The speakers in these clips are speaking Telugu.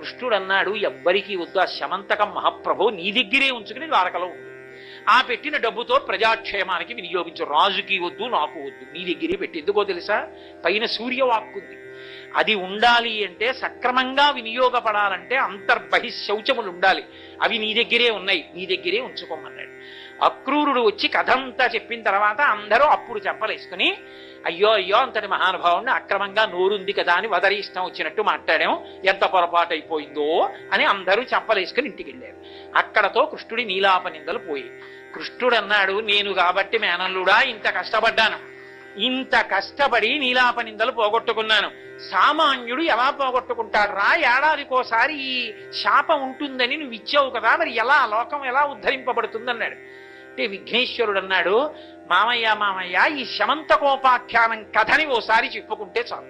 కృష్ణుడు అన్నాడు, ఎవ్వరికీ వద్దు, ఆ శమంతకం మహాప్రభు నీ దగ్గరే ఉంచుకుని ద్వారకలో ఉంది. ఆ పెట్టిన డబ్బుతో ప్రజాక్షేమానికి వినియోగించు, రాజుకి వద్దు, నాకు వద్దు, నీ దగ్గరే పెట్టి. ఎందుకో తెలుసా? పైన సూర్యవాక్కుంది. అది ఉండాలి అంటే, సక్రమంగా వినియోగపడాలంటే అంతర్బహిశౌచములు ఉండాలి. అవి నీ దగ్గరే ఉన్నాయి, నీ దగ్గరే ఉంచుకోమన్నాడు. అక్రూరుడు వచ్చి కథంతా చెప్పిన తర్వాత అందరూ అప్పుడు చెప్పలేసుకుని, అయ్యో అయ్యో అంతటి మహానుభావుడిని అక్రమంగా నోరుంది కదా అని వదరి ఇష్టం వచ్చినట్టు మాట్లాడాం, ఎంత పొరపాటు అయిపోయిందో అని అందరూ చెప్పలేసుకుని ఇంటికి వెళ్ళారు. అక్కడతో కృష్ణుడి నీలాప నిందలు పోయి. కృష్ణుడు అన్నాడు, నేను కాబట్టి మేనల్లుడా ఇంత కష్టపడ్డాను, ఇంత కష్టపడి నీలాప నిందలు పోగొట్టుకున్నాను. సామాన్యుడు ఎలా పోగొట్టుకుంటాడు రా? ఏడాదికోసారి ఈ శాపం ఉంటుందని నువ్వు ఇచ్చావు కదా, మరి ఎలా లోకం ఎలా ఉద్ధరింపబడుతుందన్నాడు. అంటే విఘ్నేశ్వరుడు అన్నాడు, మామయ్య మామయ్య, ఈ శమంతకోపాఖ్యానం కథని ఓసారి చెప్పుకుంటే చాలు,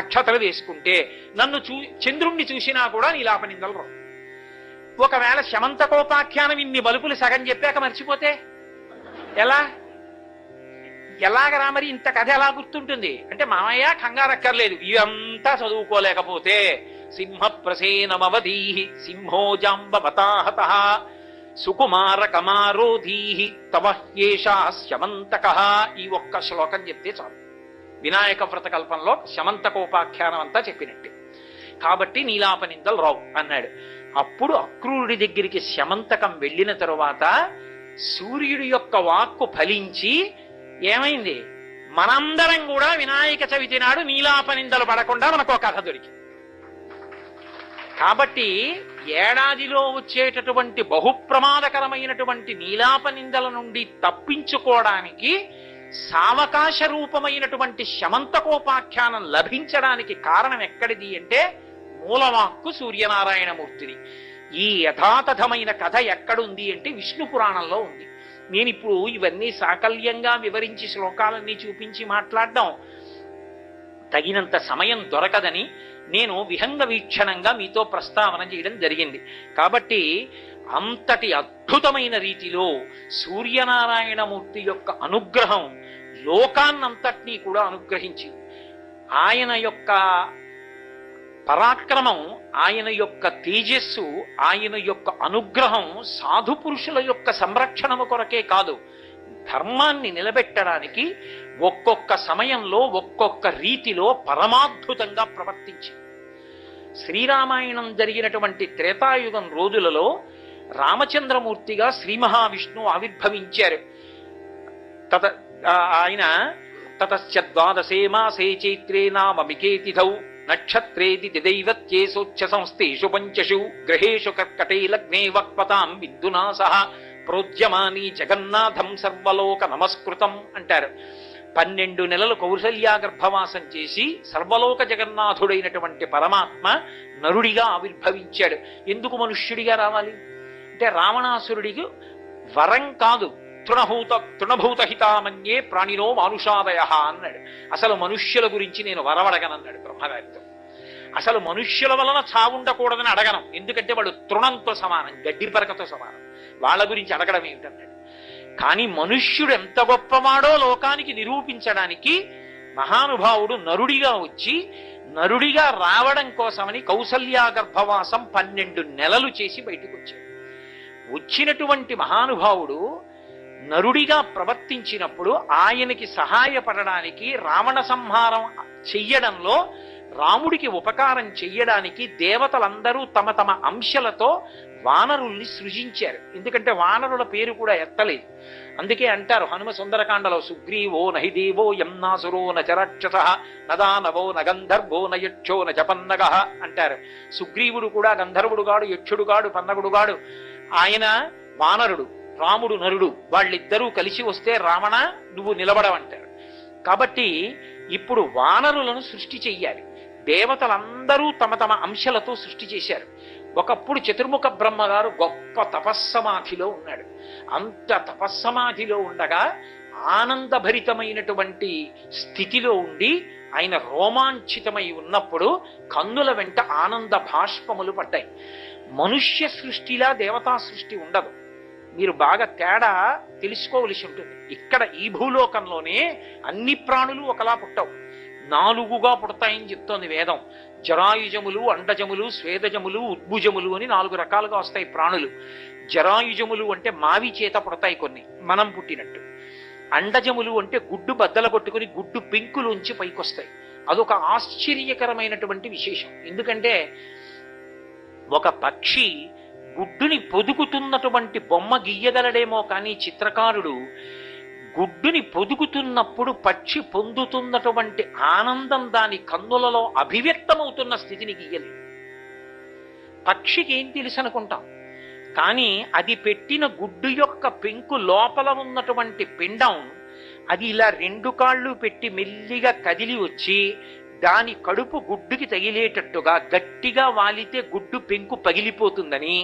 అక్షతలు వేసుకుంటే నన్ను చంద్రుణ్ణి చూసినా కూడా నీలాప నిందలు రావు. ఒకవేళ శమంతకోపాఖ్యానం ఇన్ని బలుపులు సగం చెప్పాక మర్చిపోతే ఎలాగరా? మరి ఇంత కథ ఎలా గుర్తుంటుంది అంటే, మామయ్య కంగారక్కర్లేదు, ఇవంతా చదువుకోలేకపోతే సింహ ప్రసేనమవధీ సింహో జాంబవతాహత సుకుమార కమారోధీ తవహ్యేషా శమంతక, ఈ ఒక్క శ్లోకం చెప్తే చాలు. వినాయక వ్రతకల్పంలో శమంతకోపాఖ్యానం అంతా చెప్పినట్టే. కాబట్టి నీలాప నిందలు రావు అన్నాడు. అప్పుడు అక్రూరుడి దగ్గరికి శమంతకం వెళ్ళిన తరువాత సూర్యుడి యొక్క వాక్కు ఫలించి ఏమైంది? మనందరం కూడా వినాయక చవితి నాడు నీలాప నిందలు పడకుండా మనకు ఒక కథ దొరికింది. కాబట్టి ఏడాదిలో వచ్చేటటువంటి బహుప్రమాదకరమైనటువంటి నీలాప నిందల నుండి తప్పించుకోవడానికి సావకాశ రూపమైనటువంటి శమంతకోపాఖ్యానం లభించడానికి కారణం ఎక్కడిది అంటే, మూలవాక్కు సూర్యనారాయణమూర్తిని. ఈ యథాతథమైన కథ ఎక్కడుంది అంటే విష్ణు పురాణంలో ఉంది. నేను ఇప్పుడు ఇవన్నీ సాకల్యంగా వివరించి శ్లోకాలన్నీ చూపించి మాట్లాడడం తగినంత సమయం దొరకదని నేను విహంగ వీక్షణంగా మీతో ప్రస్తావన చేయడం జరిగింది. కాబట్టి అంతటి అద్భుతమైన రీతిలో సూర్యనారాయణమూర్తి యొక్క అనుగ్రహం లోకాన్నంతటినీ కూడా అనుగ్రహించింది. ఆయన యొక్క పరాక్రమం, ఆయన యొక్క తేజస్సు, ఆయన యొక్క అనుగ్రహం సాధు పురుషుల యొక్క సంరక్షణము కొరకే కాదు, ధర్మాన్ని నిలబెట్టడానికి ఒక్కొక్క సమయంలో ఒక్కొక్క రీతిలో పరమాద్భుతంగా ప్రవర్తించి. శ్రీరామాయణం జరిగినటువంటి త్రేతాయుగం రోజులలో రామచంద్రమూర్తిగా శ్రీ మహావిష్ణువు ఆవిర్భవించారు. ఆయన తతశ్చ ద్వాదశే మాసే చైత్రే నామమికే తిథౌ నక్షత్రేది దైవత్యేసోచ్ఛ సంస్థేషు పంచషు గ్రహేషు కర్కటే లగ్నే వక్పతాం విద్యునా సహ ప్రోద్యమాని జగన్నాథం సర్వలోక నమస్కృతం అంటారు. 12 నెలలు కౌసల్యా గర్భవాసం చేసి సర్వలోక జగన్నాథుడైనటువంటి పరమాత్మ నరుడిగా ఆవిర్భవించాడు. ఎందుకు మనుష్యుడిగా రావాలి అంటే, రావణాసురుడికి వరం కాదు, తృణభూత హితామన్యే ప్రాణినో మానుషాదయ అన్నాడు. అసలు మనుష్యుల గురించి నేను వరవడగనన్నాడు బ్రహ్మగారితో. అసలు మనుష్యుల వలన చావుండకూడదని అడగను, ఎందుకంటే వాడు తృణంతో సమానం, గడ్డి పరకతో సమానం, వాళ్ళ గురించి అడగడం ఏమిటన్నాడు. కానీ మనుష్యుడు ఎంత గొప్పవాడో లోకానికి నిరూపించడానికి మహానుభావుడు నరుడిగా వచ్చి, నరుడిగా రావడం కోసమని కౌసల్యా గర్భవాసం 12 నెలలు చేసి బయటకు వచ్చాడు. వచ్చినటువంటి మహానుభావుడు నరుడిగా ప్రవర్తించినప్పుడు ఆయనకి సహాయపడడానికి, రావణ సంహారం చెయ్యడంలో రాముడికి ఉపకారం చెయ్యడానికి దేవతలందరూ తమ తమ అంశలతో వానరుల్ని సృజించారు. ఎందుకంటే వానరుల పేరు కూడా ఎత్తలేదు. అందుకే అంటారు హనుమ సుందరకాండలో, సుగ్రీవో నహిదేవో యమ్నాసురో నచరాక్షస నదానవో నగంధర్వో నయక్షో నచపన్నగ అంటారు. సుగ్రీవుడు కూడా గంధర్వుడు గాడు, యక్షుడు గాడు, పన్నగుడు గాడు. ఆయన వానరుడు, రాముడు నరుడు, వాళ్ళిద్దరూ కలిసి వస్తే రావణ నువ్వు నిలబడవంటారు. కాబట్టి ఇప్పుడు వానరులను సృష్టి చెయ్యాలి. దేవతలందరూ తమ తమ అంశలతో సృష్టి చేశారు. ఒకప్పుడు చతుర్ముఖ బ్రహ్మగారు గొప్ప తపస్సమాధిలో ఉన్నాడు. అంత తపస్సమాధిలో ఉండగా ఆనందభరితమైనటువంటి స్థితిలో ఉండి ఆయన రోమాంచితమై ఉన్నప్పుడు కన్నుల వెంట ఆనంద భాష్పములు పడ్డాయి. మనుష్య సృష్టిలా దేవతా సృష్టి ఉండదు. మీరు బాగా తేడా తెలుసుకోవలసి ఉంటుంది. ఇక్కడ ఈ భూలోకంలోనే అన్ని ప్రాణులు ఒకలా పుట్టవు, 4గా పుడతాయని చెప్తోంది వేదం. జరాయుజములు, అండజములు, స్వేదజములు, ఉద్భుజములు అని 4 రకాలుగా వస్తాయి ప్రాణులు. జరాయుజములు అంటే మావి చేత పుడతాయి కొన్ని, మనం పుట్టినట్టు. అండజములు అంటే గుడ్డు బద్దల కొట్టుకుని గుడ్డు పెంకులోంచి పైకొస్తాయి. అదొక ఆశ్చర్యకరమైనటువంటి విశేషం. ఎందుకంటే ఒక పక్షి గుడ్డుని పొదుగుతున్నటువంటి బొమ్మ గీయగలడేమో కానీ చిత్రకారుడు గుడ్డుని పొదుగుతున్నప్పుడు పక్షి పొందుతున్నటువంటి ఆనందం దాని కన్నులలో అభివ్యక్తమవుతున్న స్థితిని గీయలేదు. పక్షికి ఏం తెలుసు అనుకుంటాం, కానీ అది పెట్టిన గుడ్డు యొక్క పెంకు లోపల ఉన్నటువంటి పిండం అది ఇలా 2 కాళ్ళు పెట్టి మెల్లిగా కదిలి వచ్చి దాని కడుపు గుడ్డుకి తగిలేటట్టుగా గట్టిగా వాలితే గుడ్డు పెంకు పగిలిపోతుందని,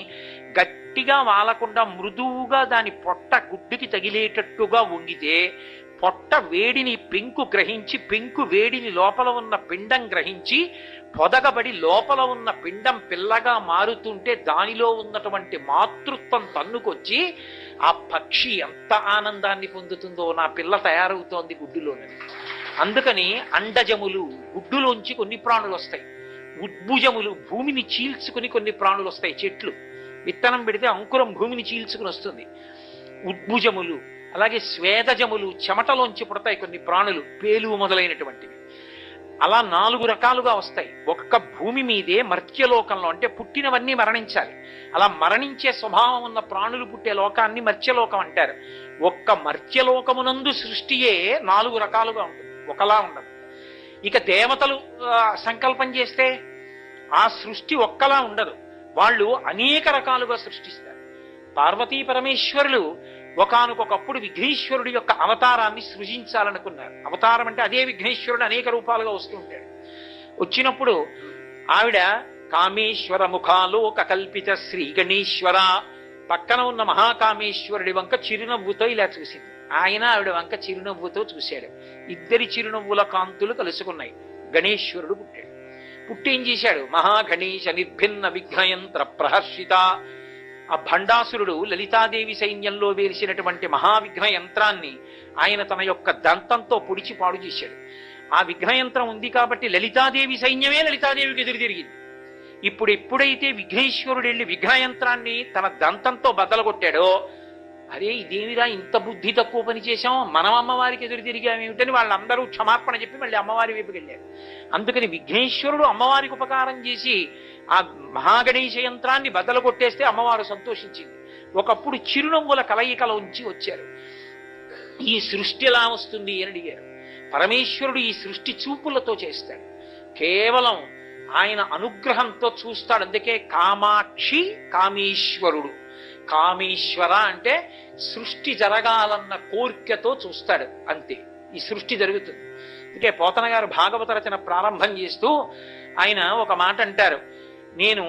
గట్టిగా వాలకుండా మృదువుగా దాని పొట్ట గుడ్డుకి తగిలేటట్టుగా వంగితే పొట్ట వేడిని పెంకు గ్రహించి, పెంకు వేడిని లోపల ఉన్న పిండం గ్రహించి పొదగబడి లోపల ఉన్న పిండం పిల్లగా మారుతుంటే దానిలో ఉన్నటువంటి మాతృత్వం తన్నుకొచ్చి ఆ పక్షి ఎంత ఆనందాన్ని పొందుతుందో, నా పిల్ల తయారవుతోంది గుడ్డులోనని. అందుకని అండజములు గుడ్డులోంచి కొన్ని ప్రాణులు వస్తాయి, ఉద్భుజములు భూమిని చీల్చుకుని కొన్ని ప్రాణులు వస్తాయి. చెట్లు విత్తనం పెడితే అంకురం భూమిని చీల్చుకుని వస్తుంది. ఉద్భుజములు, అలాగే స్వేదజములు చెమటలోంచి పుడతాయి కొన్ని ప్రాణులు, పేలు మొదలైనటువంటివి. అలా 4 రకాలుగా వస్తాయి. ఒక్క భూమి మీదే మర్త్యలోకంలో, అంటే పుట్టినవన్నీ మరణించాలి, అలా మరణించే స్వభావం ఉన్న ప్రాణులు పుట్టే లోకాన్ని మర్త్యలోకం అంటారు. ఒక్క మర్త్యలోకమునందు సృష్టియే 4 రకాలుగా ఉంటుంది, ఒకలా ఉండదు. ఇక దేవతలు సంకల్పం చేస్తే ఆ సృష్టి ఒక్కలా ఉండదు, వాళ్ళు అనేక రకాలుగా సృష్టిస్తారు. పార్వతీ పరమేశ్వరులు ఒకానొకప్పుడు విఘ్నేశ్వరుడి యొక్క అవతారాన్ని సృజించాలనుకున్నారు. అవతారం అంటే అదే విఘ్నేశ్వరుడు అనేక రూపాలుగా వస్తూ ఉంటాడు. వచ్చినప్పుడు ఆవిడ కామేశ్వర ముఖాలోక కల్పిత శ్రీ గణేశ్వర పక్కన ఉన్న మహాకామేశ్వరుడి వంక చిరునవ్వుతో ఇలా చూసింది. ఆయన ఆవిడ వంక చిరునవ్వుతో చూశాడు. ఇద్దరి చిరునవ్వుల కాంతులు కలుసుకున్నాయి. గణేశ్వరుడు పుట్టాడు. పుట్టేం చేశాడు? మహాగణేశ నిర్భిన్న విఘ్నయంత్ర ప్రహర్షిత. ఆ భండాసురుడు లలితాదేవి సైన్యంలో వేసినటువంటి మహావిఘ్న యంత్రాన్ని ఆయన తన యొక్క దంతంతో పొడిచి పాడు చేశాడు. ఆ విఘ్నయంత్రం ఉంది కాబట్టి లలితాదేవి సైన్యమే లలితాదేవికి ఎదురు తిరిగింది. ఇప్పుడు ఎప్పుడైతే విఘ్నేశ్వరుడు వెళ్ళి విఘ్నయంత్రాన్ని తన దంతంతో బద్దలగొట్టాడో, అరే ఇదేమిరా ఇంత బుద్ధి తక్కువ పని చేశాం, మనం అమ్మవారికి ఎదురు తిరిగామేమిటని వాళ్ళందరూ క్షమాపణ చెప్పి మళ్ళీ అమ్మవారి వైపుకి వెళ్ళారు. అందుకని విఘ్నేశ్వరుడు అమ్మవారికి ఉపకారం చేసి ఆ మహాగణేశ యంత్రాన్ని బద్దలు కొట్టేస్తే అమ్మవారు సంతోషించింది. ఒకప్పుడు చిరునవ్వుల కలయికలోంచి వచ్చారు. ఈ సృష్టి ఎలా వస్తుంది అని అడిగారు. పరమేశ్వరుడు ఈ సృష్టి చూపులతో చేస్తాడు, కేవలం ఆయన అనుగ్రహంతో చూస్తాడు. అందుకే కామాక్షి కామేశ్వరుడు. కామేశ్వర అంటే సృష్టి జరగాలన్న కోరికతో చూస్తాడు, అంతే ఈ సృష్టి జరుగుతుంది. అందుకే పోతన గారు భాగవత రచన ప్రారంభం చేస్తూ ఆయన ఒక మాట అంటారు, నేను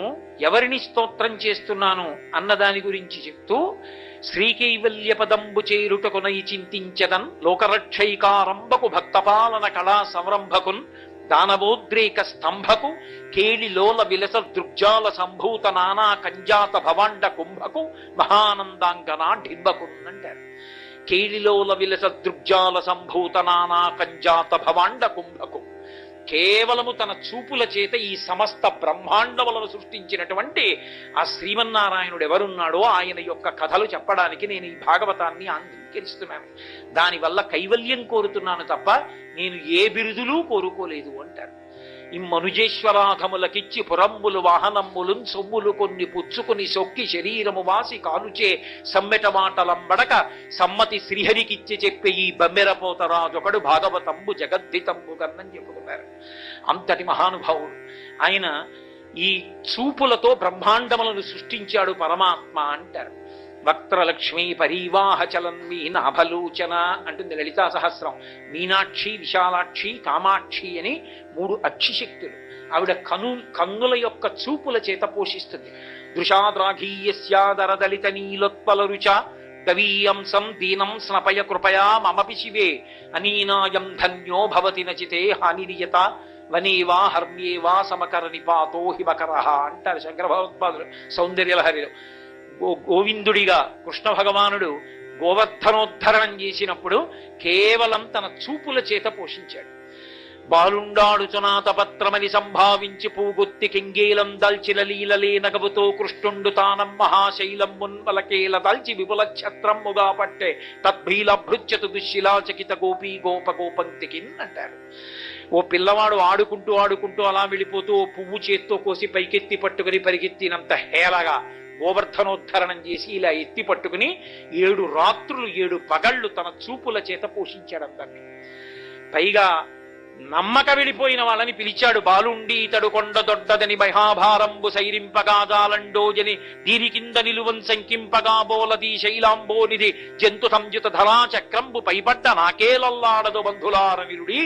ఎవరిని స్తోత్రం చేస్తున్నాను అన్నదాని గురించి చెప్తూ, శ్రీకైవల్య పదంబు చేరుటకునై చింతించదన్ లోకరక్షైకారంభకు భక్తపాలన కళా సంరంభకున్ దానవోద్రేక స్తంభకు కేళిలోల విలస దృగ్జాల సంభూత నానా కంజాత భవాండ కుంభకు మహానందాంగనా ఢింబకున్ అంటారు. కేళిలోల విలస దృగ్జాల సంభూత నానా కంజాత భవాండ కుంభకు, కేవలము తన చూపుల చేత ఈ సమస్త బ్రహ్మాండములను సృష్టించినటువంటి ఆ శ్రీమన్నారాయణుడు ఎవరున్నాడో ఆయన యొక్క కథలు చెప్పడానికి నేను ఈ భాగవతాన్ని అంగీకరిస్తున్నాను. దానివల్ల కైవల్యం కోరుతున్నాను తప్ప నేను ఏ బిరుదులు కోరుకోలేదు అంటారు. ఇమ్మనుజేశ్వరాధములకిచ్చి పురంబులు వాహనమ్ములున్ సొమ్ములు కొన్ని పుచ్చుకుని సొక్కి శరీరము వాసి కాలుచే సమ్మెట మాటలంబడక సమ్మతి శ్రీహరికిచ్చి చెప్పే ఈ బమ్మెరపోతరాజొకడు భాగవతంబు జగద్ధితంబు కన్నని చెప్పుకున్నారు. అంతటి మహానుభావుడు ఆయన. ఈ చూపులతో బ్రహ్మాండములను సృష్టించాడు పరమాత్మ అంటారు. వక్త్రలక్ష్మీ పరీవాహ చలన్ మీనాభలోచన అంటుంది లలితా సహస్రం. మీనాక్షి, విశాలాక్షి, కామాక్షి అని 3 అక్షిశక్తులు. ఆవిడ కన్నుల యొక్క చూపుల చేత పోషిస్తుంది. దృశాద్రాఘీయస్యాదరదలిత నీలోత్పల రుచ దవీయంసం దీనం స్నపయ కృపయా మమపి శివే అనీనాయం ధన్యో భవతి నచితే హానిరియత వనేవా హర్మ్యేవా సమకర నిపాతో హిమకరః అంటారు శంకర భగవత్పాదులు సౌందర్యలహరిలో. గోవిందుడిగా కృష్ణ భగవానుడు గోవర్ధనోద్ధరణం చేసినప్పుడు కేవలం తన చూపుల చేత పోషించాడు. బాలుండాడుచునాతపత్రమని సంభావించి పూగుత్తి కింగేలం దల్చిన లీలలే నగవుతో కృష్ణుండు తానం మహాశైలం మున్వలకేల దల్చి విపుల ఛత్రమ్ముగా పట్టే తద్భీల భృత్యతు దుశ్శిలాచకిత గోపీ గోపంతికిన్ అంటారు. ఓ పిల్లవాడు ఆడుకుంటూ ఆడుకుంటూ అలా వెళ్ళిపోతూ ఓ పువ్వు చేత్తో కోసి పైకెత్తి పట్టుకుని పరిగెత్తినంత హేళగా గోవర్ధనోద్ధరణం చేసి ఇలా ఎత్తి పట్టుకుని 7 రాత్రులు 7 పగళ్ళు తన చూపుల చేత పోషించాడు అందరినీ. పైగా నమ్మక వెళ్ళిపోయిన వాళ్ళని పిలిచాడు. బాలుండి ఇతడు కొండ దొడ్డదని మహాభారంబు సైరింపగాదాలండోజని దీని కింద నిలువన్ సంకింపగా బోలది శైలాంబోనిది జంతు సంయుత ధరా చక్రంబు పైపడ్డ నాకేలల్లాడదు బంధులారవిరుడి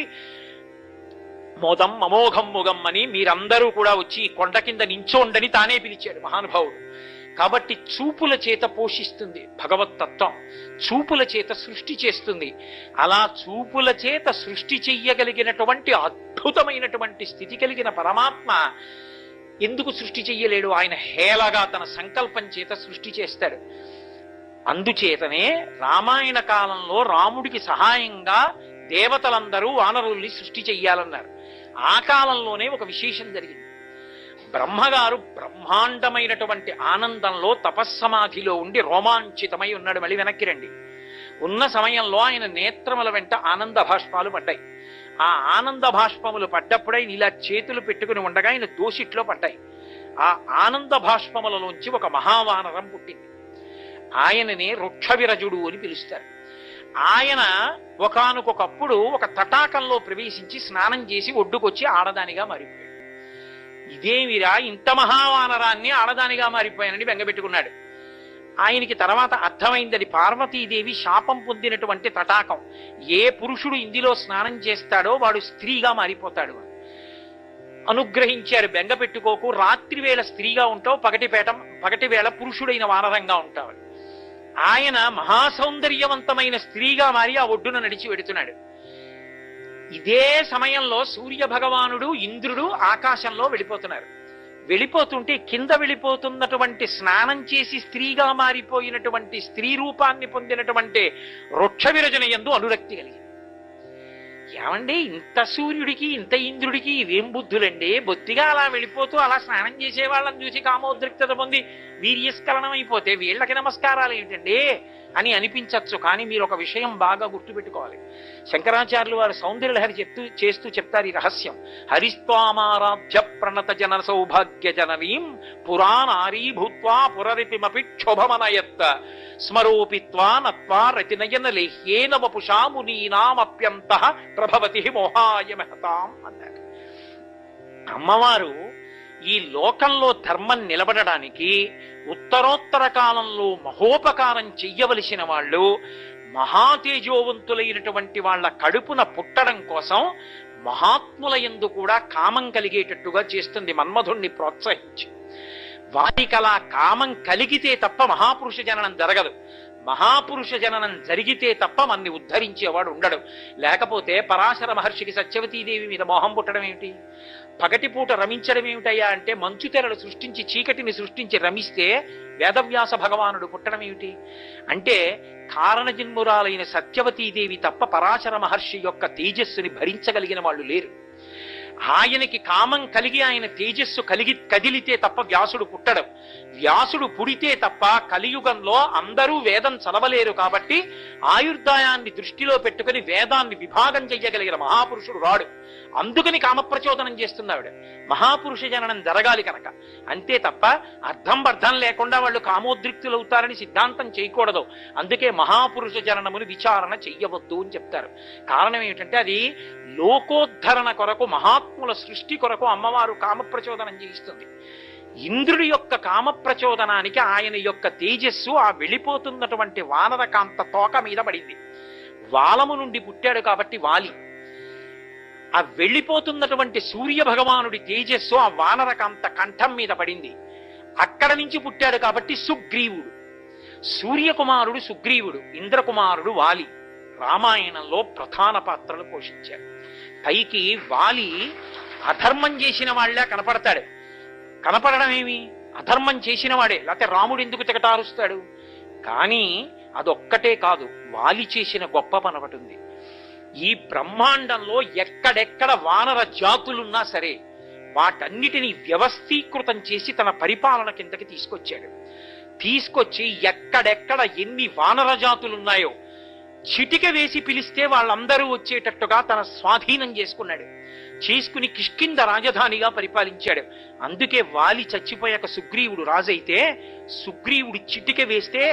మోదం అమోఘమ్ముగమ్మని మీరందరూ కూడా వచ్చి కొండ కింద నించోండని తానే పిలిచాడు మహానుభావుడు. కాబట్టి చూపుల చేత పోషిస్తుంది భగవత్తత్వం, చూపుల చేత సృష్టి చేస్తుంది. అలా చూపుల చేత సృష్టి చెయ్యగలిగినటువంటి అద్భుతమైనటువంటి స్థితి కలిగిన పరమాత్మ ఎందుకు సృష్టి చెయ్యలేడు? ఆయన హేళగా తన సంకల్పం చేత సృష్టి చేస్తాడు. అందుచేతనే రామాయణ కాలంలో రాముడికి సహాయంగా దేవతలందరూ వానరుల్ని సృష్టి చెయ్యాలన్నారు. ఆ కాలంలోనే ఒక విశేషం జరిగింది. బ్రహ్మగారు బ్రహ్మాండమైనటువంటి ఆనందంలో తపస్సమాధిలో ఉండి రోమాంచితమై ఉన్నాడు. మళ్ళీ వెనక్కి రండి. ఉన్న సమయంలో ఆయన నేత్రముల వెంట ఆనంద భాష్పాలు పడ్డాయి. ఆ ఆనంద భాష్పములు పడ్డప్పుడే ఇలా చేతులు పెట్టుకుని ఉండగా ఆయన దోసిట్లో పడ్డాయి. ఆ ఆనంద భాష్పములలోంచి ఒక మహావానరం పుట్టింది. ఆయననే వృక్షవిరజుడు అని పిలుస్తారు. ఆయన ఒకానొకప్పుడు ఒక తటాకంలో ప్రవేశించి స్నానం చేసి ఒడ్డుకొచ్చి ఆడదానిగా మారిపోయాడు. ఇదేమిరా ఇంత మహావానరాన్ని ఆడదానిగా మారిపోయానని బెంగపెట్టుకున్నాడు. ఆయనకి తర్వాత అర్థమైంది అది పార్వతీదేవి శాపం పొందినటువంటి తటాకం. ఏ పురుషుడు ఇందులో స్నానం చేస్తాడో వాడు స్త్రీగా మారిపోతాడు. అనుగ్రహించారు, బెంగపెట్టుకోకు, రాత్రి వేళ స్త్రీగా ఉంటావు, పగటి వేళ పురుషుడైన వానరంగా ఉంటావు. ఆయన మహాసౌందర్యవంతమైన స్త్రీగా మారి ఆ ఒడ్డున నడిచి వెడుతున్నాడు. ఇదే సమయంలో సూర్య భగవానుడు ఇంద్రుడు ఆకాశంలో వెళ్ళిపోతున్నారు. వెళ్ళిపోతుంటే కింద వెళ్ళిపోతున్నటువంటి స్నానం చేసి స్త్రీగా మారిపోయినటువంటి స్త్రీ రూపాన్ని పొందినటువంటి వృక్షవిరజన యందు అనురక్తి కలిగింది. ఏమండి, ఇంత సూర్యుడికి ఇంత ఇంద్రుడికి ఇవేం బుద్ధులండి? బొత్తిగా అలా వెళ్ళిపోతూ అలా స్నానం చేసే వాళ్ళని చూసి కామోద్రిక్తత పొంది వీర్యస్ఖలనం అయిపోతే వీళ్ళకి నమస్కారాలు ఏమిటండి అని అనిపించవచ్చు. కానీ మీరు ఒక విషయం బాగా గుర్తుపెట్టుకోవాలి. శంకరాచార్యులు వారు సౌందర్యలహరి చేస్తూ చెప్తారు ఈ రహస్యం. హరిస్వామారాధ్య ప్రణత జన సౌభాగ్య జననీం పురాణారీ భూత్వా పురరిపిమపి క్షోభమనయత్ స్మరోపిత్వా నత్వా రతినయన లేహ్యేన వపుషా మునీనామప్యంత ప్రభవతి మోహాయ మహతాం అన్నారు. అమ్మవారు ఈ లోకంలో ధర్మం నిలబడడానికి ఉత్తరోత్తర కాలంలో మహోపకారం చెయ్యవలసిన వాళ్ళు మహాతేజోవంతులైనటువంటి వాళ్ళ కడుపున పుట్టడం కోసం మహాత్ముల యందు కూడా కామం కలిగేటట్టుగా చేస్తుంది, మన్మధుణ్ణి ప్రోత్సహించి. వారికి అలా కామం కలిగితే తప్ప మహాపురుష జననం జరగదు. మహాపురుష జననం జరిగితే తప్ప మన్ని ఉద్ధరించేవాడు ఉండడు. లేకపోతే పరాశర మహర్షికి సత్యవతీదేవి మీద మోహం పుట్టడం ఏమిటి? పగటిపూట రమించడం ఏమిటయ్యా అంటే మంచు తెరలు సృష్టించి చీకటిని సృష్టించి రమిస్తే వేదవ్యాస భగవానుడు పుట్టడం ఏమిటి అంటే కారణజన్మురాలైన సత్యవతీదేవి తప్ప పరాశర మహర్షి యొక్క తేజస్సుని భరించగలిగిన వాళ్ళు లేరు. ఆయనకి కామం కలిగి ఆయన తేజస్సు కదిలితే తప్ప వ్యాసుడు పుట్టడం. వ్యాసుడు పుడితే తప్ప కలియుగంలో అందరూ వేదం చదవలేరు. కాబట్టి ఆయుర్దాయాన్ని దృష్టిలో పెట్టుకుని వేదాన్ని విభాగం చెయ్యగలిగిన మహాపురుషుడు రాడు. అందుకని కామప్రచోదనం చేస్తున్నాడు. మహాపురుష జననం జరగాలి కనుక. అంతే తప్ప అర్థం బర్థం లేకుండా వాళ్ళు కామోద్రిక్తులవుతారని సిద్ధాంతం చేయకూడదు. అందుకే మహాపురుష జననమును విచారణ చెయ్యవద్దు అని చెప్తారు. కారణం ఏమిటంటే అది లోకోద్ధరణ కొరకు, మహాత్ముల సృష్టి కొరకు అమ్మవారు కామప్రచోదనం చేయిస్తుంది. ఇంద్రుడి యొక్క కామప్రచోదనానికి ఆయన యొక్క తేజస్సు ఆ వెళ్ళిపోతున్నటువంటి వానర కాంత తోక మీద పడింది. వాలము నుండి పుట్టాడు కాబట్టి వాలి. ఆ వెళ్ళిపోతున్నటువంటి సూర్య భగవానుడి తేజస్సు ఆ వానరకాంత కంఠం మీద పడింది. అక్కడ నుంచి పుట్టాడు కాబట్టి సుగ్రీవుడు. సూర్యకుమారుడు సుగ్రీవుడు, ఇంద్రకుమారుడు వాలి. రామాయణంలో ప్రధాన పాత్రలు పోషించారు. పైకి వాలి అధర్మం చేసిన వాళ్ళ కనపడతాడు. కనపడడం ఏమి? అధర్మం చేసిన వాడే. లేకపోతే రాముడు ఎందుకు తెగటారుస్తాడు? కానీ అదొక్కటే కాదు, వాలి చేసిన గొప్ప పని ఒకటి ఉంది. ఈ బ్రహ్మాండంలో ఎక్కడెక్కడ వానర జాతులున్నా సరే వాటన్నిటినీ వ్యవస్థీకృతం చేసి తన పరిపాలన కిందకి తీసుకొచ్చి ఎక్కడెక్కడ ఎన్ని వానర జాతులున్నాయో చిటిక వేసి పిలిస్తే వాళ్ళందరూ వచ్చేటట్టుగా తన స్వాధీనం చేసుకుని కిష్కింద రాజధానిగా పరిపాలించాడు. అందుకే వాలి చచ్చిపోయాక సుగ్రీవుడు రాజైతే సుగ్రీవుడు చిటిక వేస్తే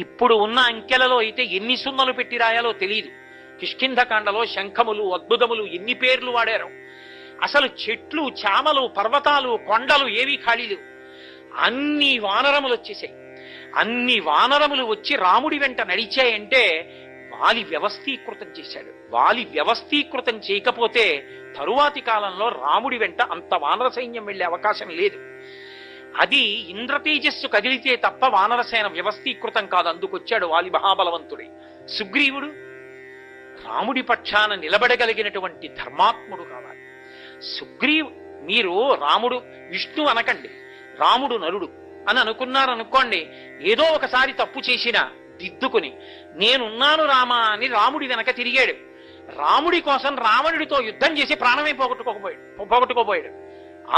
ఇప్పుడు ఉన్న అంకెలలో అయితే ఎన్ని సున్నలు పెట్టి రాయాలో తెలియదు. కిష్కింధకాండలో శంఖములు అద్భుతములు ఎన్ని పేర్లు వాడారు. అసలు చెట్లు చామలు పర్వతాలు కొండలు ఏవీ ఖాళీలు. అన్ని వానరములు వచ్చేసాయి. అన్ని వానరములు వచ్చి రాముడి వెంట నడిచాయంటే వాలి వ్యవస్థీకృతం చేశాడు. వాలి వ్యవస్థీకృతం చేయకపోతే తరువాతి కాలంలో రాముడి వెంట అంత వానర సైన్యం వెళ్లే అవకాశం లేదు. అది ఇంద్రతేజస్సు కదిలితే తప్ప వానరసేన వ్యవస్థీకృతం కాదు. అందుకొచ్చాడు వాలి మహాబలవంతుడి. సుగ్రీవుడు రాముడి పక్షాన నిలబడగలిగినటువంటి ధర్మాత్ముడు కావాలి. మీరు రాముడు విష్ణు అనకండి, రాముడు నరుడు అని అనుకున్నారనుకోండి, ఏదో ఒకసారి తప్పు చేసినా దిద్దుకుని నేనున్నాను రామా అని రాముడి వెనక తిరిగాడు. రాముడి కోసం రావణుడితో యుద్ధం చేసి ప్రాణమే పోగొట్టుకోబోయాడు.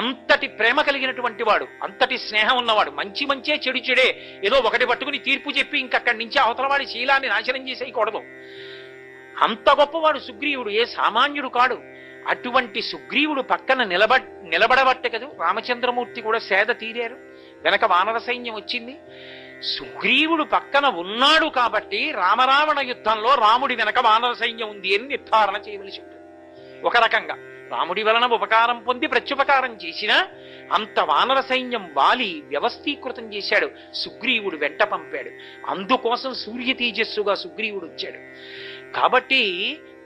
అంతటి ప్రేమ కలిగినటువంటి వాడు, అంతటి స్నేహం ఉన్నవాడు, మంచే చెడు చెడే ఏదో ఒకటి పట్టుకుని తీర్పు చెప్పి ఇంకక్కడి నుంచి అవతలవాడి శీలాన్ని నాశనం చేసేయకూడదు. అంత గొప్పవాడు సుగ్రీవుడు, ఏ సామాన్యుడు కాడు. అటువంటి సుగ్రీవుడు పక్కన నిలబడబట్టే కదా రామచంద్రమూర్తి కూడా సేద తీరారు. వెనక వానర సైన్యం వచ్చింది. సుగ్రీవుడు పక్కన ఉన్నాడు కాబట్టి రామరావణ యుద్ధంలో రాముడి వెనక వానర సైన్యం ఉంది అని నిర్ధారణ చేయవలసి ఉంటుంది. ఒక రకంగా రాముడి వలన ఉపకారం పొంది ప్రత్యుపకారం చేసినా అంత వానర సైన్యం వాలి వ్యవస్థీకృతం చేశాడు. సుగ్రీవుడు వెంట పంపాడు. అందుకోసం సూర్య తేజస్సుగా సుగ్రీవుడు వచ్చాడు. కాబట్టి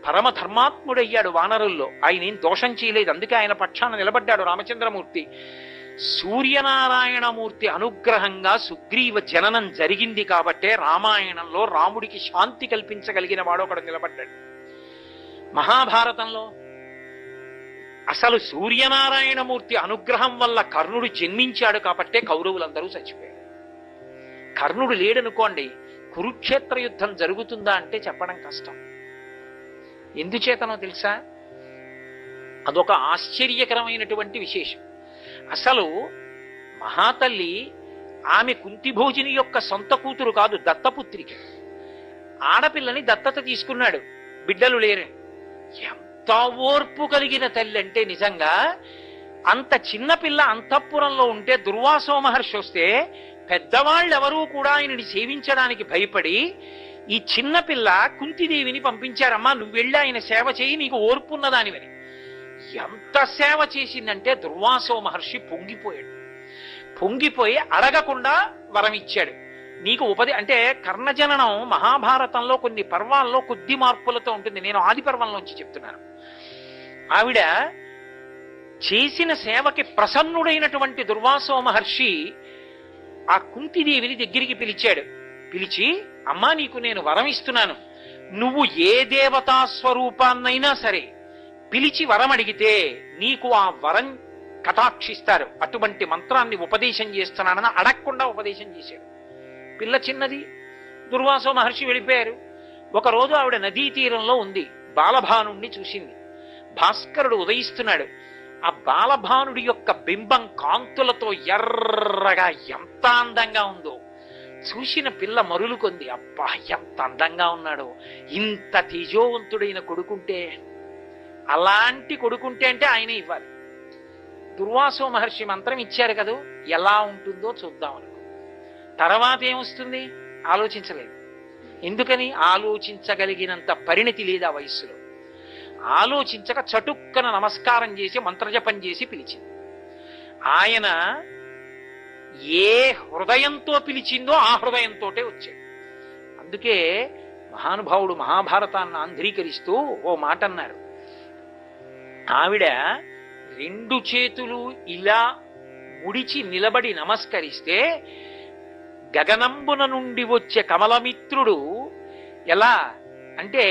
పరమ ధర్మాత్ముడయ్యాడు వానరుల్లో. ఆయన ఏం దోషం చేయలేదు. అందుకే ఆయన పక్షాన నిలబడ్డాడు రామచంద్రమూర్తి. సూర్యనారాయణమూర్తి అనుగ్రహంగా సుగ్రీవ జననం జరిగింది కాబట్టే రామాయణంలో రాముడికి శాంతి కల్పించగలిగిన వాడు ఒకడు నిలబడ్డాడు. మహాభారతంలో అసలు సూర్యనారాయణమూర్తి అనుగ్రహం వల్ల కర్ణుడు జన్మించాడు కాబట్టే కౌరవులందరూ చచ్చిపోయారు. కర్ణుడు లేడనుకోండి, కురుక్షేత్ర యుద్ధం జరుగుతుందా అంటే చెప్పడం కష్టం. ఎందుచేతనో తెలుసా? అదొక ఆశ్చర్యకరమైనటువంటి విశేషం. అసలు మహాతల్లి ఆమె కుంతిభోజిని యొక్క సొంత కూతురు కాదు, దత్తపుత్రిక. ఆడపిల్లని దత్తత తీసుకున్నాడు, బిడ్డలు లేరు. ఎంత ఓర్పు కలిగిన తల్లి అంటే నిజంగా అంత చిన్నపిల్ల అంతఃపురంలో ఉంటే దుర్వాసో మహర్షి వస్తే పెద్దవాళ్ళెవరూ కూడా ఆయనని సేవించడానికి భయపడి ఈ చిన్నపిల్ల కుంతిదేవిని పంపించారమ్మా, నువ్వు వెళ్ళి ఆయన సేవ చేయి, నీకు ఓర్పు ఉన్నదానివని. ఎంత సేవ చేసిందంటే దుర్వాసో మహర్షి పొంగిపోయి అడగకుండా వరం ఇచ్చాడు. నీకు అంటే కర్ణజననం మహాభారతంలో కొన్ని పర్వాల్లో కొద్ది మార్పులతో ఉంటుంది. నేను ఆది పర్వంలోంచి చెప్తున్నాను. ఆవిడ చేసిన సేవకి ప్రసన్నుడైనటువంటి దుర్వాసో మహర్షి ఆ కుంతిదేవిని దగ్గరికి పిలిచి అమ్మా, నీకు నేను వరం ఇస్తున్నాను, నువ్వు ఏ దేవతా స్వరూపాన్నైనా సరే పిలిచి వరం అడిగితే నీకు ఆ వరం కటాక్షిస్తారు. అటువంటి మంత్రాన్ని ఉపదేశం చేస్తున్నానని అడగకుండా ఉపదేశం చేశాడు. పిల్ల చిన్నది. దుర్వాసో మహర్షి వెళ్ళిపోయారు. ఒకరోజు ఆవిడ నదీ తీరంలో ఉంది. బాలభానుణ్ణి చూసింది. భాస్కరుడు ఉదయిస్తున్నాడు. ఆ బాలభానుడి యొక్క బింబం కాంతులతో ఎర్రగా ఎంత అందంగా ఉందో చూసిన పిల్ల మరులుకొంది. అబ్బా, ఎంత అందంగా ఉన్నాడో! ఇంత తేజోవంతుడైన కొడుకుంటే, అలాంటి కొడుకుంటే అంటే ఆయనే ఇవ్వాలి. దుర్వాసో మహర్షి మంత్రం ఇచ్చారు కదా, ఎలా ఉంటుందో చూద్దాం అనుకో. తర్వాత ఏమొస్తుంది ఆలోచించలేదు. ఎందుకని? ఆలోచించగలిగినంత పరిణతి లేదు ఆ వయస్సులో. ఆలోచించక చటుక్కన నమస్కారం చేసి మంత్రజపం చేసి పిలిచింది. ఆయన ఏ హృదయంతో పిలిచిందో ఆ హృదయంతోటే వచ్చాడు. అందుకే మహానుభావుడు మహాభారతాన్ని ఆంధ్రీకరిస్తూ ఓ మాట అన్నారు. ఆవిడ 2 చేతులు ఇలా ముడిచి నిలబడి నమస్కరిస్తే గగనంబున నుండి వచ్చే కమలమిత్రుడు ఎలా అంటే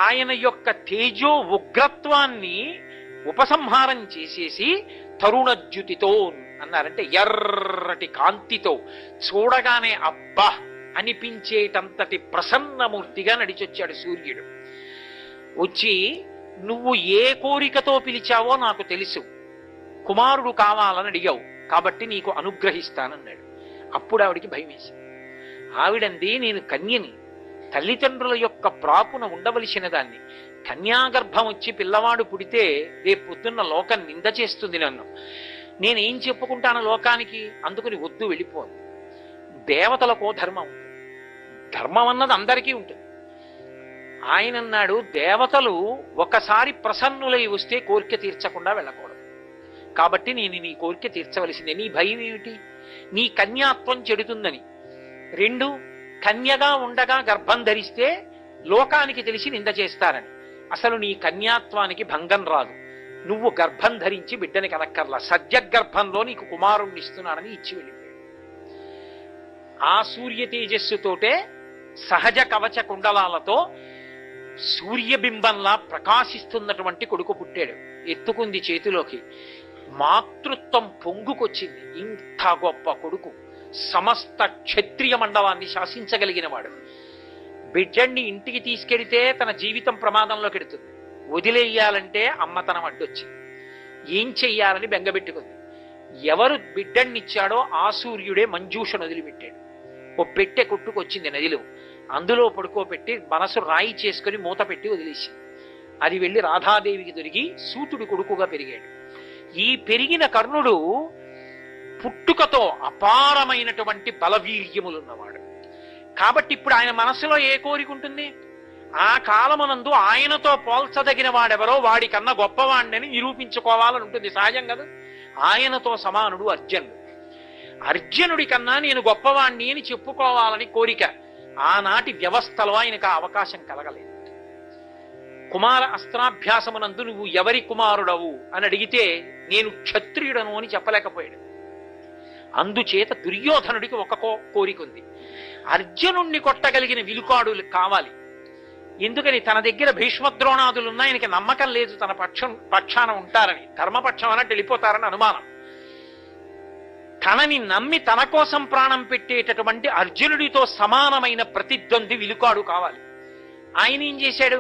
ఆయన యొక్క తేజో ఉగ్రత్వాన్ని ఉపసంహారం చేసేసి తరుణజ్యుతితో అన్నారంటే ఎర్రటి కాంతితో చూడగానే అబ్బా అనిపించేటంతటి ప్రసన్నమూర్తిగా నడిచొచ్చాడు సూర్యుడు. వచ్చి నువ్వు ఏ కోరికతో పిలిచావో నాకు తెలుసు, కుమారుడు కావాలని అడిగావు కాబట్టి నీకు అనుగ్రహిస్తానన్నాడు. అప్పుడు ఆవిడికి భయం వేసింది. ఆవిడంది, నేను కన్యని, తల్లిదండ్రుల యొక్క ప్రాపున ఉండవలసిన దాన్ని, కన్యాగర్భం వచ్చి పిల్లవాడు పుడితే రేపు పొద్దున్న లోకం నింద చేస్తుంది నన్ను, నేనేం చెప్పుకుంటాను లోకానికి, అందుకని వద్దు, వెళ్ళిపోదు. దేవతలకో ధర్మం ఉంటుంది, ధర్మం అన్నది అందరికీ ఉంటుంది. ఆయన అన్నాడు, దేవతలు ఒకసారి ప్రసన్నులై వస్తే కోరిక తీర్చకుండా వెళ్ళకూడదు, కాబట్టి నేను నీ కోరిక తీర్చవలసిందే. నీ భయం ఏమిటి? నీ కన్యాత్వం చెడుతుందని. 2, కన్యగా ఉండగా గర్భం ధరిస్తే లోకానికి తెలిసి నింద చేస్తారని. అసలు నీ కన్యాత్వానికి భంగం రాదు, నువ్వు గర్భం ధరించి బిడ్డని కనక్కర్లా, సద్యగర్భంలో నీకు కుమారుణ్ణి ఇస్తున్నానని ఇచ్చి వెళ్ళిపోయాడు. ఆ సూర్య తేజస్సుతోటే సహజ కవచ కుండలాలతో సూర్యబింబంలా ప్రకాశిస్తున్నటువంటి కొడుకు పుట్టాడు. ఎత్తుకుంది చేతిలోకి, మాతృత్వం పొంగుకొచ్చింది. ఇంత గొప్ప కొడుకు, సమస్త క్షత్రియ మండలాన్ని శాసించగలిగిన వాడు. బిడ్డని ఇంటికి తీసుకెడితే తన జీవితం ప్రమాదంలోకి ఎడుతుంది, వదిలేయాలంటే అమ్మతనం అడ్డొచ్చింది. ఏం చెయ్యాలని బెంగబెట్టుకుంది. ఎవరు బిడ్డనిచ్చాడో ఆ సూర్యుడే మంజూషను వదిలిపెట్టాడు. ఓ పెట్టె కొట్టుకొచ్చింది నదిలో, అందులో పడుకోబెట్టి మనసు రాయి చేసుకుని మూత పెట్టి వదిలేసింది. అది వెళ్ళి రాధాదేవికి దొరికి సూతుడి కొడుకుగా పెరిగాడు. ఈ పెరిగిన కర్ణుడు పుట్టుకతో అపారమైనటువంటి బలవీర్యములున్నవాడు. కాబట్టి ఇప్పుడు ఆయన మనస్సులో ఏ కోరిక ఉంటుంది? ఆ కాలమునందు ఆయనతో పోల్చదగిన వాడెవరో వాడికన్నా గొప్పవాడిని నిరూపించుకోవాలని ఉంటుంది, సహజం కదా. ఆయనతో సమానుడు అర్జునుడు. అర్జునుడి కన్నా నేను గొప్పవాణ్ణి అని చెప్పుకోవాలని కోరిక. ఆనాటి వ్యవస్థలో ఆయనకు ఆ అవకాశం కలగలేదు. కుమార అస్త్రాభ్యాసమునందు నువ్వు ఎవరి కుమారుడవు అని అడిగితే నేను క్షత్రియుడను అని చెప్పలేకపోయాడు. అందుచేత దుర్యోధనుడికి ఒక కోరిక ఉంది, అర్జునుణ్ణి కొట్టగలిగిన విలుకాడు కావాలి. ఎందుకని? తన దగ్గర భీష్మద్రోణాదులున్నా ఆయనకి నమ్మకం లేదు తన పక్షాన ఉంటారని, ధర్మపక్షం అన్నట్టు వెళ్ళిపోతారని అనుమానం. తనని నమ్మి తన కోసం ప్రాణం పెట్టేటటువంటి అర్జునుడితో సమానమైన ప్రతిద్వంద్వి విలుకాడు కావాలి. ఆయన ఏం చేశాడు?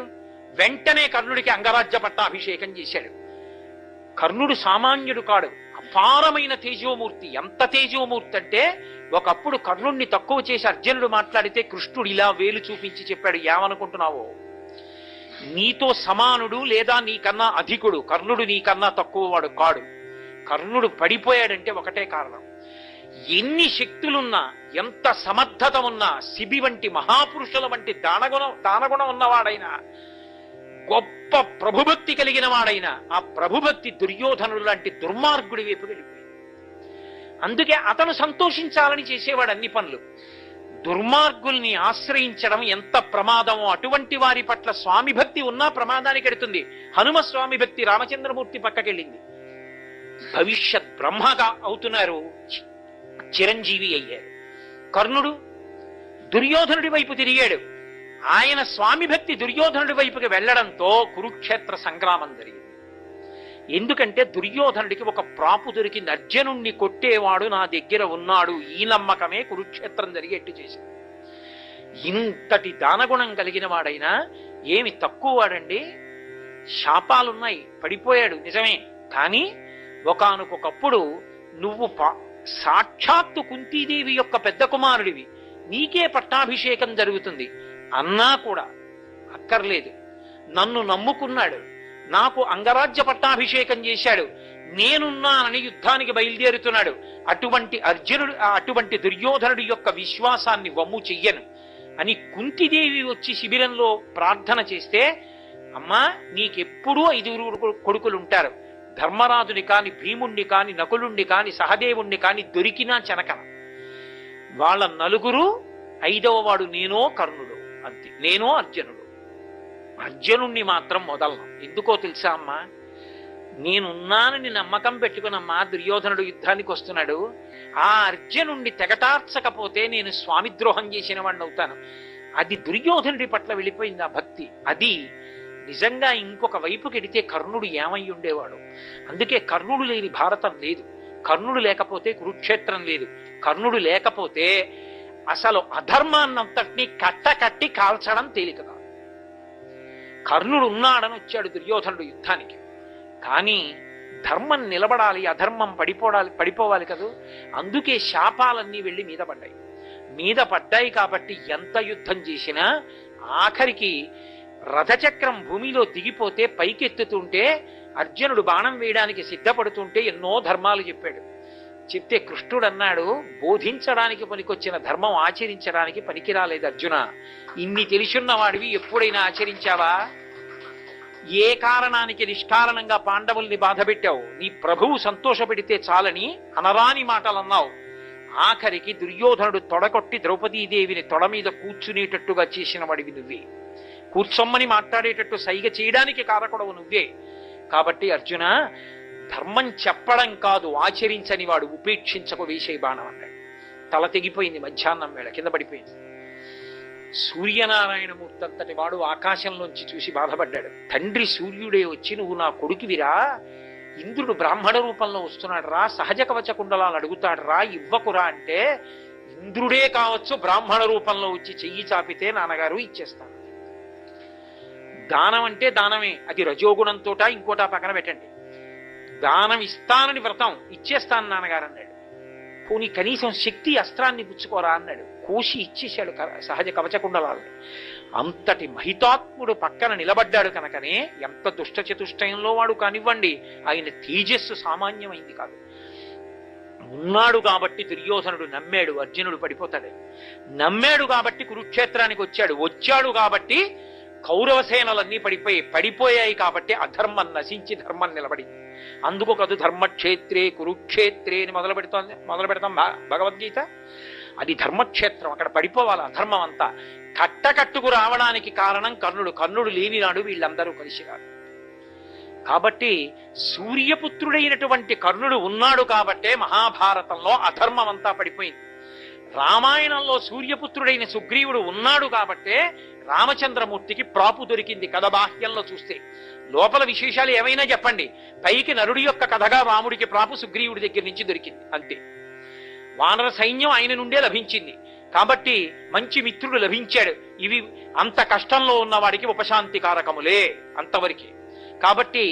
వెంటనే కర్ణుడికి అంగరాజ్య పట్టాభిషేకం చేశాడు. కర్ణుడు సామాన్యుడు కాడు, అపారమైన తేజోమూర్తి. ఎంత తేజోమూర్తి అంటే ఒకప్పుడు కర్ణుడిని తక్కువ చేసి అర్జునుడు మాట్లాడితే కృష్ణుడు ఇలా వేలు చూపించి చెప్పాడు, ఏమనుకుంటున్నావో, నీతో సమానుడు లేదా నీకన్నా అధికుడు కర్ణుడు, నీకన్నా తక్కువ వాడు కాడు. కర్ణుడు పడిపోయాడంటే ఒకటే కారణం, ఎన్ని శక్తులున్నా, ఎంత సమర్థత ఉన్నా, శిబి వంటి మహాపురుషుల వంటి దానగుణం ఉన్నవాడైనా, గొప్ప ప్రభుభక్తి కలిగిన వాడైనా, ఆ ప్రభుభక్తి దుర్యోధనుడు లాంటి దుర్మార్గుడి వైపు వెళ్ళిపోయింది. అందుకే అతను సంతోషించాలని చేసేవాడు అన్ని పనులు. దుర్మార్గుల్ని ఆశ్రయించడం ఎంత ప్రమాదమో, అటువంటి వారి పట్ల స్వామి భక్తి ఉన్నా ప్రమాదానికి ఎడుతుంది. హనుమ స్వామి భక్తి రామచంద్రమూర్తి పక్కకెళ్ళింది. భవిష్యత్ బ్రహ్మగా అవుతున్నారు, చిరంజీవి అయ్యారు. కర్ణుడు దుర్యోధనుడి వైపు తిరిగాడు. ఆయన స్వామి భక్తి దుర్యోధనుడి వైపుకి వెళ్లడంతో కురుక్షేత్ర సంగ్రామం జరిగింది. ఎందుకంటే దుర్యోధనుడికి ఒక ప్రాపు దొరికింది, అర్జునుణ్ణి కొట్టేవాడు నా దగ్గర ఉన్నాడు, ఈ నమ్మకమే కురుక్షేత్రం జరిగేట్టు చేసింది. ఇంతటి దానగుణం కలిగిన వాడైనా ఏమి తక్కువ వాడండి? శాపాలున్నాయి, పడిపోయాడు నిజమే, కానీ ఒకానొకప్పుడు నువ్వు సాక్షాత్తు కుంతీదేవి యొక్క పెద్ద కుమారుడివి, నీకే పట్టాభిషేకం జరుగుతుంది అన్నా కూడా అక్కర్లేదు. నన్ను నమ్ముకున్నాడు, నాకు అంగరాజ్య పట్టాభిషేకం చేశాడు, నేనున్నానని యుద్ధానికి బయలుదేరుతున్నాడు. అటువంటి దుర్యోధనుడి యొక్క విశ్వాసాన్ని వమ్ము చెయ్యను అని కుంతిదేవి వచ్చి శిబిరంలో ప్రార్థన చేస్తే, అమ్మా నీకెప్పుడూ 5 కొడుకులుంటారు, ధర్మరాజుని కాని, భీముణ్ణి కాని, నకులుణ్ణి కాని, సహదేవుణ్ణి కాని దొరికినా చెనకన. వాళ్ళ 4 5వ వాడు నేనో కర్ణుడు, అంతే, నేనో అర్జునుడు. అర్జునుణ్ణి మాత్రం మొదలను. ఎందుకో తెలుసా అమ్మా, నేనున్నానని నమ్మకం పెట్టుకున్నమ్మా దుర్యోధనుడు యుద్ధానికి వస్తున్నాడు, ఆ అర్జునుణ్ణి తెగటార్చకపోతే నేను స్వామిద్రోహం చేసిన వాడిని అవుతాను. అది దుర్యోధనుడి పట్ల వెళ్ళిపోయింది ఆ భక్తి. అది నిజంగా ఇంకొక వైపుకి ఎడితే కర్ణుడు ఏమై ఉండేవాడు. అందుకే కర్ణుడు లేని భారతం లేదు, కర్ణుడు లేకపోతే కురుక్షేత్రం లేదు, కర్ణుడు లేకపోతే అసలు అధర్మాన్నంతటినీ కట్టకట్టి కాల్చడం తేలిక కాదు. కర్ణుడు ఉన్నాడని వచ్చాడు దుర్యోధనుడు యుద్ధానికి. కానీ ధర్మం నిలబడాలి, అధర్మం పడిపోవాలి కదూ. అందుకే శాపాలన్నీ వెళ్ళి మీద పడ్డాయి కాబట్టి ఎంత యుద్ధం చేసినా ఆఖరికి రథచక్రం భూమిలో దిగిపోతే పైకెత్తుతుంటే అర్జునుడు బాణం వేయడానికి సిద్ధపడుతుంటే ఎన్నో ధర్మాలు చెప్పాడు. చెప్తే కృష్ణుడు అన్నాడు, బోధించడానికి పనికొచ్చిన ధర్మం ఆచరించడానికి పనికిరాలేదు అర్జున. ఇన్ని తెలుసున్న వాడివి ఎప్పుడైనా ఆచరించావా? ఏ కారణానికి నిష్కారణంగా పాండవుల్ని బాధపెట్టావు? నీ ప్రభువు సంతోషపెడితే చాలని అనరాని మాటలు అన్నావు. ఆఖరికి దుర్యోధనుడు తొడగొట్టి ద్రౌపదీదేవిని తొడ మీద కూర్చునేటట్టుగా చేసిన వాడివి నువ్వే. కూర్చొమ్మని మాట్లాడేటట్టు సైగ చేయడానికి కారకుడవు నువ్వే. కాబట్టి అర్జున, ధర్మం చెప్పడం కాదు, ఆచరించని వాడు ఉపేక్షించకు వేసే బాణం అన్నాడు. తల తెగిపోయింది, మధ్యాహ్నం వేళ కింద పడిపోయింది. సూర్యనారాయణమూర్తి అంతటి వాడు ఆకాశంలోంచి చూసి బాధపడ్డాడు. తండ్రి సూర్యుడే వచ్చి నువ్వు నా కొడుకువిరా, ఇంద్రుడు బ్రాహ్మణ రూపంలో వస్తున్నాడు రా, సహజ కవచ కుండలాలు అడుగుతాడు రా, ఇవ్వకురా అంటే, ఇంద్రుడే కావచ్చు బ్రాహ్మణ రూపంలో వచ్చి చెయ్యి చాపితే నాన్నగారు ఇచ్చేస్తాను. దానం అంటే దానమే, అది రజోగుణంతోట ఇంకోటా పక్కన పెట్టండి. దానం ఇస్తానని వ్రతం, ఇచ్చేస్తాను నాన్నగారు అన్నాడు. పోనీ కనీసం శక్తి అస్త్రాన్ని పుచ్చుకోరా అన్నాడు. కోసి ఇచ్చేశాడు సహజ కవచకుండలాల్ని. అంతటి మహితాత్ముడు పక్కన నిలబడ్డాడు కనుకనే ఎంత దుష్ట చతుష్టయంలో వాడు కానివ్వండి, ఆయన తేజస్సు సామాన్యమైంది కాదు. ఉన్నాడు కాబట్టి దుర్యోధనుడు నమ్మాడు అర్జునుడు పడిపోతాడు. నమ్మాడు కాబట్టి కురుక్షేత్రానికి వచ్చాడు కాబట్టి కౌరవ సేనలన్నీ పడిపోయాయి కాబట్టి అధర్మం నశించి ధర్మం నిలబడింది. అందుకు కదు ధర్మక్షేత్రే కురుక్షేత్రే అని మొదలు పెడతాం భగవద్గీత. అది ధర్మక్షేత్రం, అక్కడ పడిపోవాలి అధర్మం అంతా. కట్టకట్టుకు రావడానికి కారణం కర్ణుడు లేనినాడు వీళ్ళందరూ కలిసి రాదు. కాబట్టి సూర్యపుత్రుడైనటువంటి కర్ణుడు ఉన్నాడు కాబట్టే మహాభారతంలో అధర్మం అంతా పడిపోయింది. రామాయణంలో సూర్యపుత్రుడైన సుగ్రీవుడు ఉన్నాడు కాబట్టే రామచంద్రమూర్తికి ప్రాపు దొరికింది కథ బాహ్యంలో చూస్తే. లోపల విశేషాలు ఏమైనా చెప్పండి, పైకి నరుడి యొక్క కథగా రాముడికి ప్రాపు సుగ్రీవుడి దగ్గర నుంచి దొరికింది అంతే. వానర సైన్యం ఆయన నుండే లభించింది కాబట్టి మంచి మిత్రుడు లభించాడు. ఇవి అంత కష్టంలో ఉన్నవాడికి ఉపశాంతి కారకములే అంతవరకే. కాబట్టి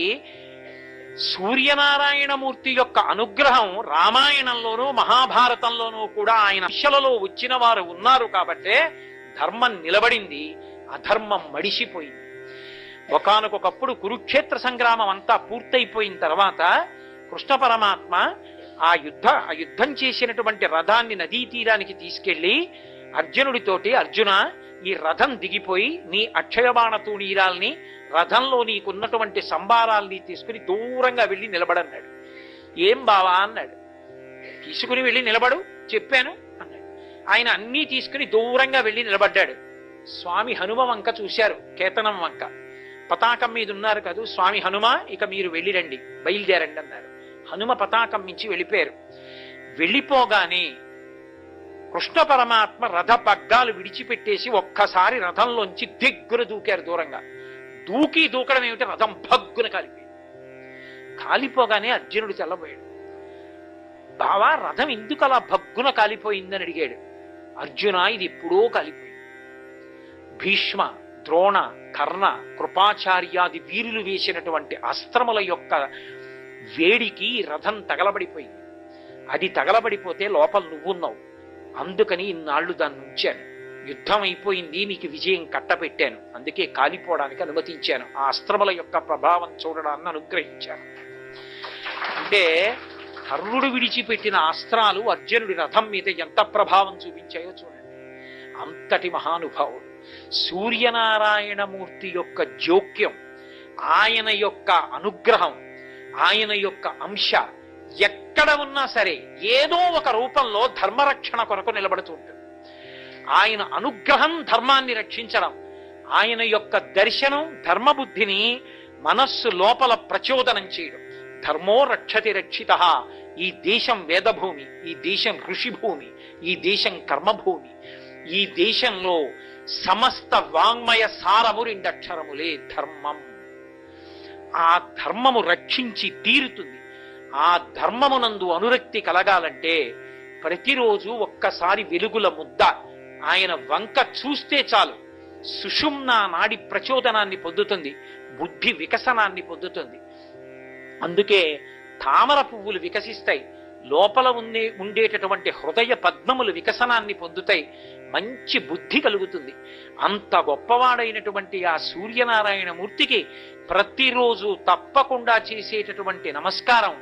సూర్యనారాయణమూర్తి యొక్క అనుగ్రహం రామాయణంలోనూ మహాభారతంలోనూ కూడా ఆయన విషలలో వచ్చిన వారు ఉన్నారు కాబట్టే ధర్మం నిలబడింది, అధర్మం మడిసిపోయింది. ఒకానొకప్పుడు కురుక్షేత్ర సంగ్రామం అంతా పూర్తయిపోయిన తర్వాత కృష్ణ పరమాత్మ ఆ యుద్ధం చేసినటువంటి రథాన్ని నదీ తీరానికి తీసుకెళ్లి అర్జునుడితోటి, అర్జున ఈ రథం దిగిపోయి నీ అక్షయబాణ తూణీరాల్ని రథంలో నీకున్నటువంటి సంబారాల్ని తీసుకుని దూరంగా వెళ్ళి నిలబడన్నాడు. ఏం బావా అన్నాడు. తీసుకుని వెళ్ళి నిలబడు చెప్పాను అన్నాడు. ఆయన అన్నీ తీసుకుని దూరంగా వెళ్ళి నిలబడ్డాడు. స్వామి హనుమ వంక చూశారు, కేతనం వంక. పతాకం మీద ఉన్నారు కదూ, స్వామి హనుమ ఇక మీరు వెళ్ళిరండి, బయలుదేరండి అన్నారు. హనుమ పతాకం మించి వెళ్ళిపోయారు. వెళ్ళిపోగానే కృష్ణ పరమాత్మ రథ పగ్గాలు విడిచిపెట్టేసి ఒక్కసారి రథంలోంచి దగ్గర దూకారు. దూరంగా దూకడం ఏమిటి, రథం భగ్గున కాలిపోయింది. కాలిపోగానే అర్జునుడు తెల్లబోయాడు. బావా రథం ఎందుకు అలా భగ్గున కాలిపోయిందని అడిగాడు. అర్జున ఇది ఎప్పుడో కాలిపోయింది. భీష్మ, ద్రోణ, కర్ణ, కృపాచార్యాది వీరులు వేసినటువంటి అస్త్రముల యొక్క వేడికి రథం తగలబడిపోయింది. అది తగలబడిపోతే లోపల నువ్వున్నావు, అందుకని ఇన్నాళ్లు దాన్ని ఉంచాను. యుద్ధం అయిపోయింది, నీకు విజయం కట్టపెట్టాను, అందుకే కాలిపోవడానికి అనుమతించాను, ఆ అస్త్రముల యొక్క ప్రభావం చూడడాన్ని అనుగ్రహించాను. అంటే కర్ణుడు విడిచిపెట్టిన అస్త్రాలు అర్జునుడి రథం మీద ఎంత ప్రభావం చూపించాయో చూడండి. అంతటి మహానుభావుడు సూర్యనారాయణమూర్తి యొక్క జోక్యం, ఆయన యొక్క అనుగ్రహం, ఆయన యొక్క అంశ ఎక్కడ ఉన్నా సరే ఏదో ఒక రూపంలో ధర్మరక్షణ కొరకు నిలబడుతూ ఉంటుంది. ఆయన అనుగ్రహం ధర్మాన్ని రక్షించడం, ఆయన యొక్క దర్శనం ధర్మబుద్ధిని మనస్సు లోపల ప్రచోదనం చేయడం. ధర్మో రక్షతి రక్షితః. ఈ దేశం వేదభూమి, ఈ దేశం ఋషిభూమి, ఈ దేశం కర్మభూమి. ఈ దేశంలో సమస్త వాంగ్మయ సారము రెండక్షరములే, ధర్మం. ఆ ధర్మము రక్షించి తీరుతుంది. ఆ ధర్మమునందు అనురక్తి కలగాలంటే ప్రతిరోజు ఒక్కసారి వెలుగుల ముద్ద ఆయన వంక చూస్తే చాలు, సుషుమ్నా నాడి ప్రచోదనాన్ని పొందుతుంది, బుద్ధి వికసనాన్ని పొందుతుంది. అందుకే తామర పువ్వులు వికసిస్తాయి, లోపల ఉండేటటువంటి హృదయ పద్మములు వికసనాన్ని పొందుతాయి, మంచి బుద్ధి కలుగుతుంది. అంత గొప్పవాడైనటువంటి ఆ సూర్యనారాయణ మూర్తికి ప్రతిరోజు తప్పకుండా చేసేటటువంటి నమస్కారం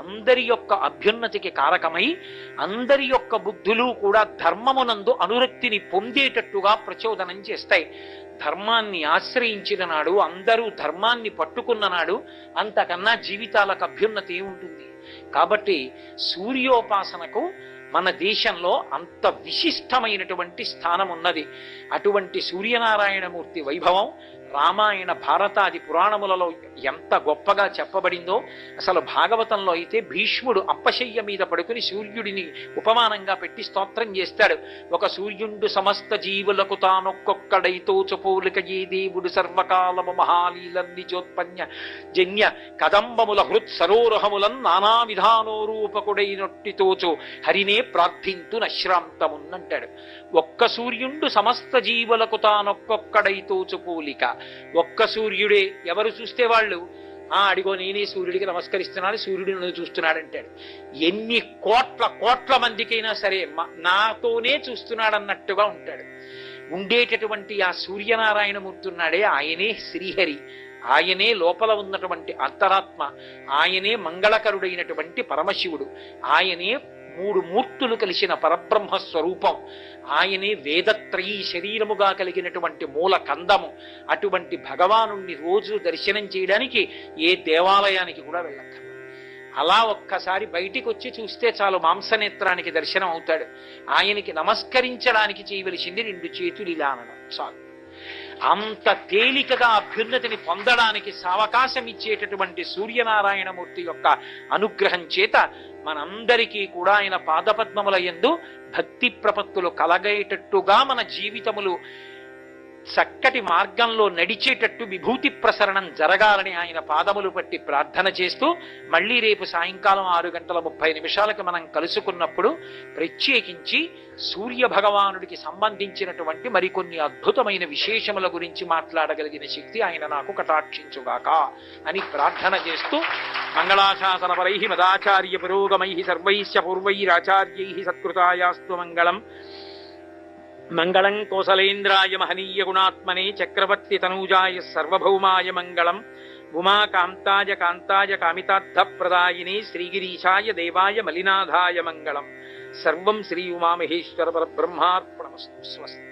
అందరి యొక్క అభ్యున్నతికి కారకమై అందరి యొక్క బుద్ధులు కూడా ధర్మమునందు అనురక్తిని పొందేటట్టుగా ప్రచోదనం చేస్తాయి. ధర్మాన్ని ఆశ్రయించిన నాడు, అందరూ ధర్మాన్ని పట్టుకున్న నాడు అంతకన్నా జీవితాలకు అభ్యున్నతి ఉంటుంది. కాబట్టి సూర్యోపాసనకు మన దేశంలో అంత విశిష్టమైనటువంటి స్థానం ఉన్నది. అటువంటి సూర్యనారాయణమూర్తి వైభవం రామాయణ భారతాది పురాణములలో ఎంత గొప్పగా చెప్పబడిందో. అసలు భాగవతంలో అయితే భీష్ముడు అప్పశయ్య మీద పడుకుని సూర్యుడిని ఉపమానంగా పెట్టి స్తోత్రం చేస్తాడు. ఒక సూర్యుండు సమస్త జీవులకు తానొక్కొక్కడైతో చపోలిక ఏ దేవుడు సర్వకాలము మహాలీలన్ని జోత్పన్య జన్య కదంబముల హృత్ సరోరహములన్ నానా విధానోరూపకుడైనొట్టితోచు హరినే ప్రార్థింతు నశ్రాంతమున్నంటాడు. ఒక్క సూర్యుండు సమస్త జీవులకు తానొక్కొక్కడైతోచు పోలిక. ఒక్క సూర్యుడే, ఎవరు చూస్తే వాళ్ళు అడిగో నేనే సూర్యుడికి నమస్కరిస్తున్నాడు, సూర్యుడు నన్ను చూస్తున్నాడంటాడు. ఎన్ని కోట్ల కోట్ల మందికైనా సరే నాతోనే చూస్తున్నాడన్నట్టుగా ఉంటాడు. ఉండేటటువంటి ఆ సూర్యనారాయణమూర్తి ఉన్నాడే, ఆయనే శ్రీహరి, ఆయనే లోపల ఉన్నటువంటి అంతరాత్మ, ఆయనే మంగళకరుడైనటువంటి పరమశివుడు, ఆయనే మూడు మూర్తులు కలిసిన పరబ్రహ్మ స్వరూపం, ఆయనే వేదత్రయీ శరీరముగా కలిగినటువంటి మూల కందము. అటువంటి భగవానుణ్ణి రోజు దర్శనం చేయడానికి ఏ దేవాలయానికి కూడా వెళ్ళక్కర్లేదు. అలా ఒక్కసారి బయటికి వచ్చి చూస్తే చాలు, మాంసనేత్రానికి దర్శనం అవుతాడు. ఆయనకి నమస్కరించడానికి చేయవలసింది 2 చేతులు ఇలా అనడం చాలు. అంత తేలికగా అభ్యున్నతిని పొందడానికి సావకాశం ఇచ్చేటటువంటి సూర్యనారాయణమూర్తి యొక్క అనుగ్రహం చేత మనందరికీ కూడా ఆయన పాదపద్మముల యందు భక్తి ప్రపత్తులు కలగేటట్టుగా మన జీవితములు చక్కటి మార్గంలో నడిచేటట్టు విభూతి ప్రసరణం జరగాలని ఆయన పాదములు పట్టి ప్రార్థన చేస్తూ, మళ్ళీ రేపు సాయంకాలం 6:30 మనం కలుసుకున్నప్పుడు ప్రత్యేకించి సూర్య భగవానుడికి సంబంధించినటువంటి మరికొన్ని అద్భుతమైన విశేషముల గురించి మాట్లాడగలిగిన శక్తి ఆయన నాకు కటాక్షించుగాక అని ప్రార్థన చేస్తూ, మంగళాశాసనపరై మదాచార్య పురోగమై సర్వైశ్చ పూర్వైరాచార్యై సత్కృతాయాస్తు మంగళం. మంగళం కోసలేంద్రాయ మహనీయ గుణాత్మనే చక్రవర్తి తనూజాయ సర్వభౌమాయ మంగళం. ఉమాకాంతాయ కాంతాయ కామితార్థప్రదాయినే శ్రీగిరీశాయ దేవాయ మలినాథాయ మంగళం. సర్వం శ్రీ ఉమామహేశ్వర పరబ్రహ్మార్పణమస్తు. స్వస్తి.